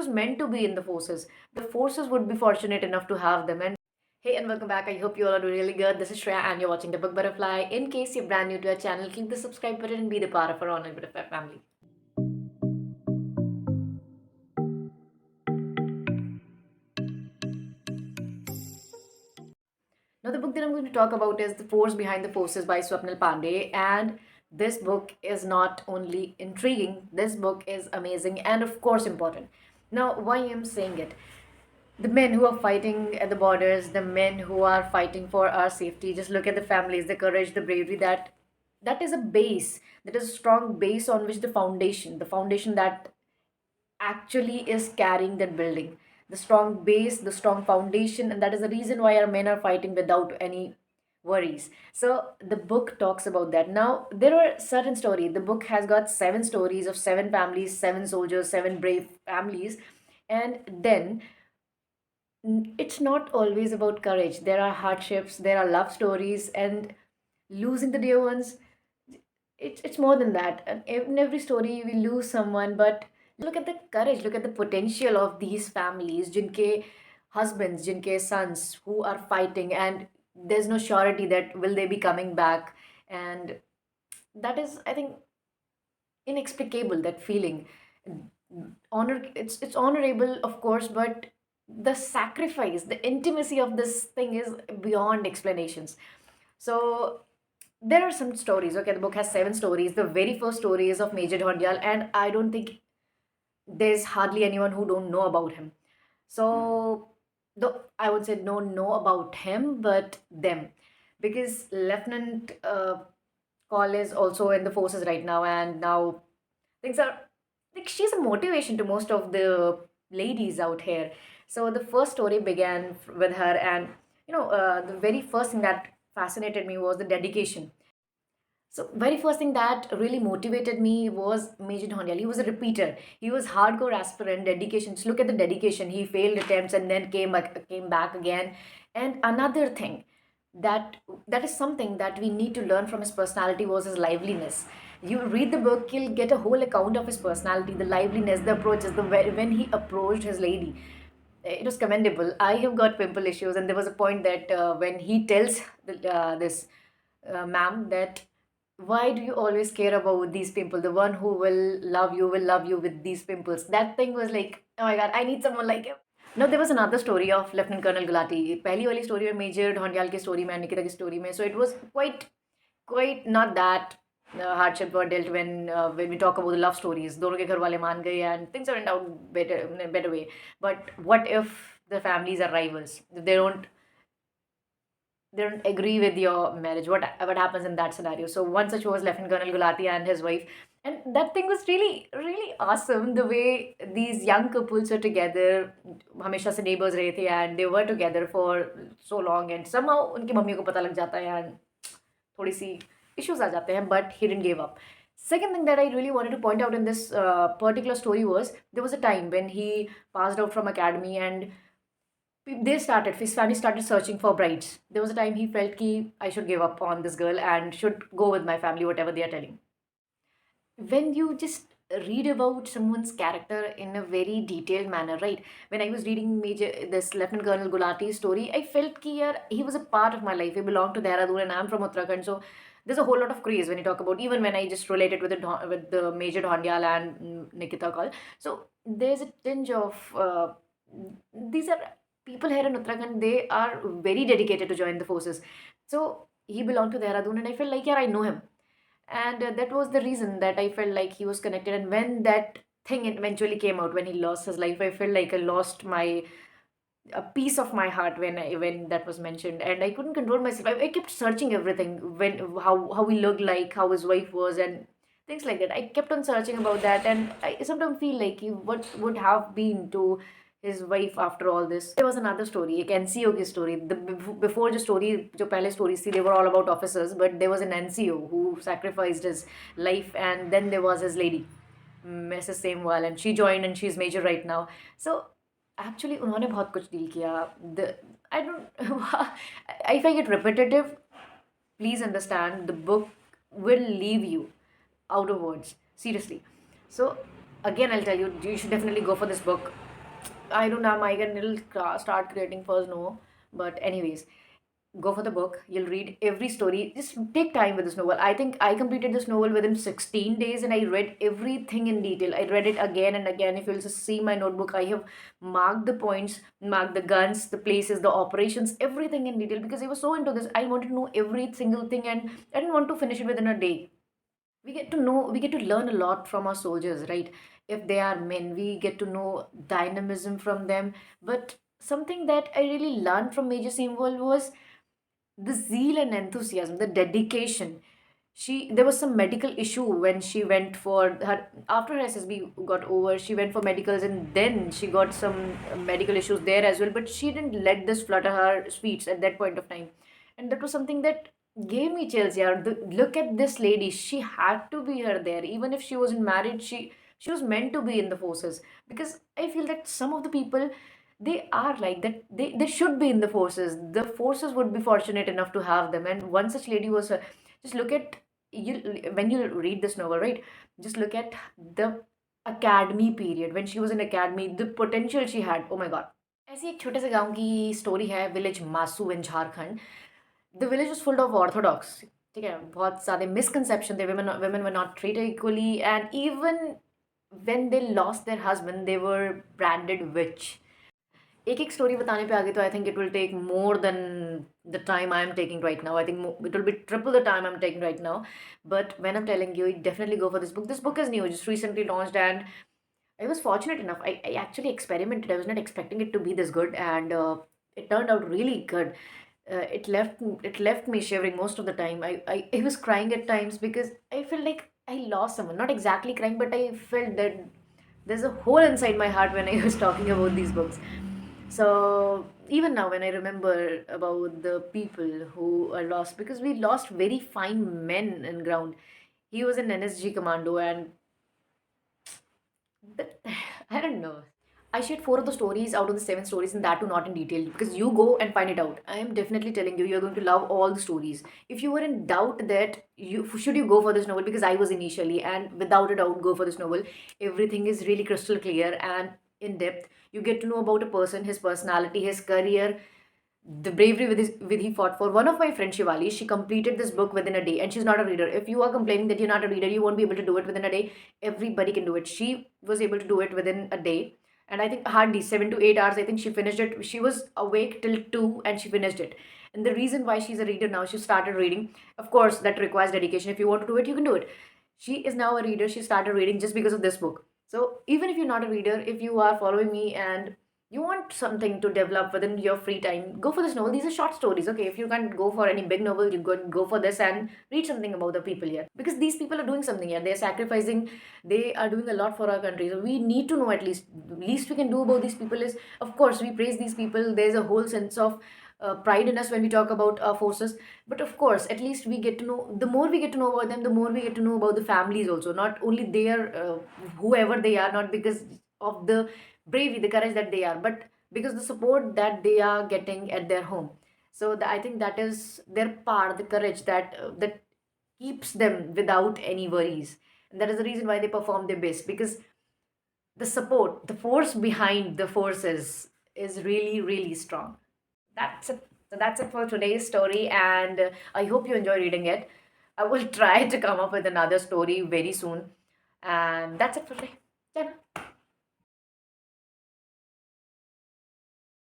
was meant to be in the forces. The forces would be fortunate enough to have them. And hey, and welcome back. I hope you all are doing really good. This is Shreya, and you're watching the Book Butterfly. In case you're brand new to our channel, click the subscribe button and be the part of our online butterfly family. Now, the book that I'm going to talk about is The Force Behind the Forces by Swapnil Pandey. And this book is not only intriguing, this book is amazing and, of course, important. Now, why I'm saying it? The men who are fighting at the borders, the men who are fighting for our safety, just look at the families, the courage, the bravery, that is a base, that is a strong base on which the foundation that actually is carrying that building, the strong base, the strong foundation, and that is the reason why our men are fighting without any worries. So the book talks about that. Now there are certain stories. The book has got seven stories of seven families, seven soldiers, seven brave families, and then it's not always about courage. There are hardships, there are love stories, and losing the dear ones. It's more than that. And in every story, we lose someone, but look at the courage, look at the potential of these families, jinke husbands, jinke sons who are fighting, and there's no surety that will they be coming back, and that is, I think, inexplicable. That feeling, honor. It's honorable, of course, but the sacrifice, the intimacy of this thing is beyond explanations. So there are some stories. Okay, the book has seven stories. The very first story is of Major Dhondial, and I don't think there's hardly anyone who don't know about him. So though I would say no know about him, but them, because Lieutenant Call is also in the forces right now, and now things are like she's a motivation to most of the ladies out here. So the first story began with her, and the very first thing that fascinated me was the dedication. So very first thing that really motivated me was Major Dhonial. He was a repeater. He was hardcore aspirant, dedication. Just look at the dedication. He failed attempts and then came back again. And another thing that is something that we need to learn from his personality was his liveliness. You read the book, you'll get a whole account of his personality, the liveliness, the approaches, when he approached his lady. It was commendable. I have got pimple issues, and there was a point that when he tells this ma'am that why do you always care about these pimples, the one who will love you with these pimples. That thing was like, oh my god, I need someone like him. Now there was another story of Lieutenant Colonel Gulati. पहली वाली story में Major Dhoundiyal की story में, निकिता की story में, so it was quite not that hardship were dealt when we talk about the love stories. दोनों के घर वाले मान गए and things turned out better in a better way. But what if the families are rivals? They don't agree with your marriage. What happens in that scenario? So one such was Lieutenant Colonel Gulati and his wife, and that thing was really awesome. The way these young couples were together, हमेशा से neighbors रहे थे, and they were together for so long, and somehow उनकी mummy को पता लग जाता है and थोड़ी सी issues आ जाते हैं, but he didn't give up. Second thing that I really wanted to point out in this particular story was there was a time when he passed out from academy, and his family started searching for brides. There was a time he felt ki I should give up on this girl and should go with my family, whatever they are telling. When you just read about someone's character in a very detailed manner, right? When I was reading Major this Lieutenant Colonel Gulati's story, I felt ki yaar, he was a part of my life. He belonged to Dehradun, and I'm from Uttarakhand, so there's a whole lot of craze when you talk about. Even when I just related with the Major Dhondial and Nikita Kaul, so there's a tinge of these are people here in Uttarakhand. They are very dedicated to join the forces. So he belonged to Dehradun, and I felt like, yeah, I know him, and that was the reason that I felt like he was connected. And when that thing eventually came out, when he lost his life, I felt like I lost my a piece of my heart when that was mentioned, and I couldn't control myself. I kept searching everything, when how he looked like, how his wife was, and things like that. I kept on searching about that, and I sometimes feel like what would have been to his wife after all this. There was another story, एक NCO की story. Before the story, जो पहले stories थी, they were all about officers, but there was an NCO who sacrificed his life, and then there was his lady, Mrs. Samewal, and she joined, and she's major right now. So actually उन्होंने बहुत कुछ deal किया. The I don't if I get repetitive, please understand, the book will leave you out of words, seriously. So again, I'll tell you, you should definitely go for this book. I don't have mic and it'll start creating first. No, but anyways, go for the book. You'll read every story. Just take time with this novel. I think I completed this novel within 16 days and I read everything in detail. I read it again and again. If you'll just see my notebook, I have marked the points, marked the guns, the places, the operations, everything in detail because I was so into this. I wanted to know every single thing and I didn't want to finish it within a day. We get to learn a lot from our soldiers, right? If they are men, we get to know dynamism from them. But something that I really learned from Major Simwal was the zeal and enthusiasm, the dedication. There was some medical issue when she went for her after her SSB got over. She went for medicals and then she got some medical issues there as well. But she didn't let this flutter her speech at that point of time, and that was something that gave me chills. Yeah, look at this lady. She had to be her there, even if she wasn't married. She was meant to be in the forces because I feel that some of the people they are like that they should be in the forces would be fortunate enough to have them, and one such lady was her. Just look at you when you read this novel, right? Just look at the academy period when she was in academy, the potential she had. Oh my god. ऐसी एक छोटे से गांव की story है, village Masu in Jharkhand. The village is full of orthodox. ठीक है, बहुत सारे मिसकंसेप्शन थे. women were not treated equally, and even when they lost their husband they were branded witch. एक एक स्टोरी बताने पे आगे तो I think it will take more than the time I am taking right now. I think it will be triple the time I am taking right now. But when I am telling you, definitely go for this book. This book is new, just recently launched, and I was fortunate enough. I actually experimented. I was not expecting it to be this good, and it turned out really good. It left me shivering most of the time. I was crying at times because I felt like I lost someone. Not exactly crying, but I felt that there's a hole inside my heart when I was talking about these books. So even now, when I remember about the people who are lost, because we lost very fine men in ground. He was an NSG commando, and but I don't know. I shared four of the stories out of the seven stories, and that too not in detail because you go and find it out. I am definitely telling you, you're going to love all the stories. If you were in doubt that you should you go for this novel, because I was initially, and without a doubt, go for this novel. Everything is really crystal clear and in depth. You get to know about a person, his personality, his career, the bravery with he fought for. One of my friends, Shivali, she completed this book within a day, and she's not a reader. If you are complaining that you're not a reader, you won't be able to do it within a day. Everybody can do it. She was able to do it within a day, and I think hardly 7 to 8 hours. I think she finished it. She was awake till 2, and she finished it. And the reason why she's a reader now, she started reading. Of course, that requires dedication. If you want to do it, you can do it. She is now a reader. She started reading just because of this book. So even if you're not a reader, if you are following me and you want something to develop within your free time, go for this novel. These are short stories. Okay, if you can't go for any big novel, you go for this and read something about the people here, because these people are doing something here. They're sacrificing. They are doing a lot for our country. So we need to know at least we can do about these people is, of course, we praise these people. There's a whole sense of pride in us when we talk about our forces. But of course, at least we get to know. The more we get to know about them, the more we get to know about the families also. Not only their whoever they are, not because of the bravery, the courage that they are, but because the support that they are getting at their home. So I think that is their part, the courage that keeps them without any worries. And that is the reason why they perform their best, because the support, the force behind the forces is really, really strong. That's it. So that's it for today's story, and I hope you enjoy reading it. I will try to come up with another story very soon. And that's it for today. Then.